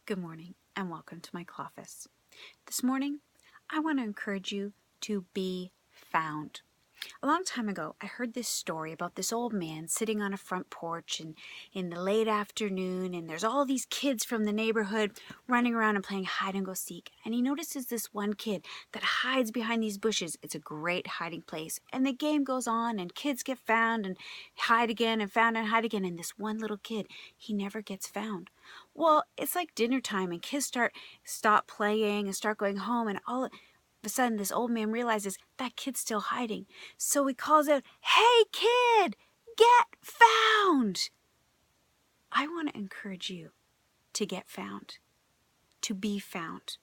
Good morning and welcome to my Cloffice. This morning, I want to encourage you to be found. A long time ago, I heard this story about this old man sitting on a front porch and in the late afternoon, and there's all these kids from the neighborhood running around and playing hide and go seek. And he notices this one kid that hides behind these bushes. It's a great hiding place. And the game goes on and kids get found and hide again and found and hide again. And this one little kid, he never gets found. Well, it's like dinner time and kids stop playing and start going home, and all of a sudden this old man realizes that kid's still hiding. So he calls out, "Hey kid, get found!" I want to encourage you to get found, to be found.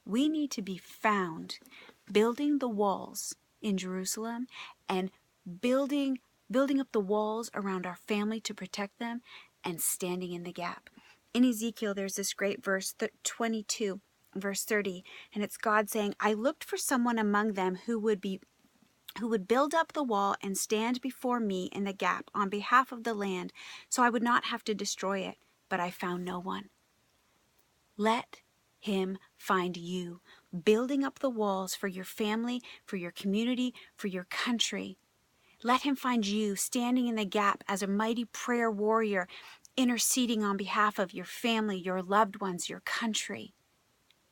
We need to be found building the walls in Jerusalem and building up the walls around our family to protect them and standing in the gap. In Ezekiel, there's this great verse, 22, verse 30, and it's God saying, "I looked for someone among them who would build up the wall and stand before me in the gap on behalf of the land, so I would not have to destroy it, but I found no one." Let him find you, building up the walls for your family, for your community, for your country. Let him find you standing in the gap as a mighty prayer warrior, interceding on behalf of your family, your loved ones, your country.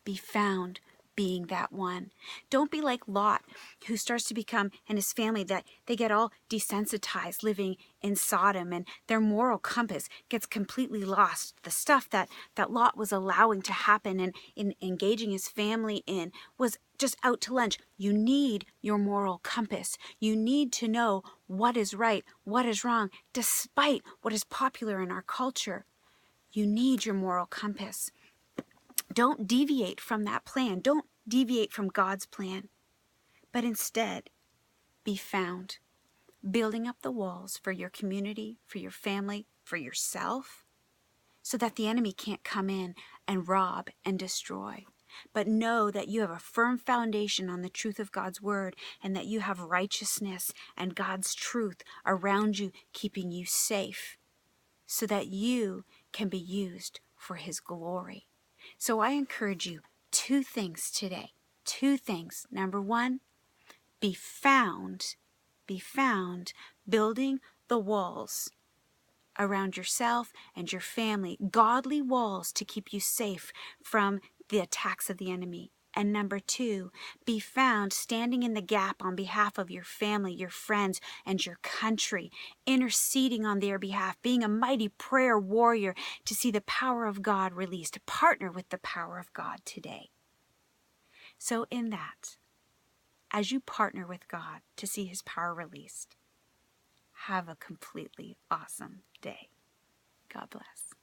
Be found being that one. Don't be like Lot, who starts to become, and his family, that they get all desensitized living in Sodom, and their moral compass gets completely lost. The stuff that Lot was allowing to happen and in engaging his family in was just out to lunch. You need your moral compass. You need to know what is right, what is wrong, despite what is popular in our culture. You need your moral compass. Don't deviate from that plan. Don't deviate from God's plan. But instead, be found, building up the walls for your community, for your family, for yourself, so that the enemy can't come in and rob and destroy. But know that you have a firm foundation on the truth of God's word, and that you have righteousness and God's truth around you, keeping you safe, so that you can be used for his glory. So I encourage you, two things today. Two things. Number one, be found, building the walls around yourself and your family, godly walls to keep you safe from the attacks of the enemy. And number two, be found standing in the gap on behalf of your family, your friends, and your country, interceding on their behalf, being a mighty prayer warrior to see the power of God released, to partner with the power of God today. So in that, as you partner with God to see his power released, have a completely awesome day. God bless.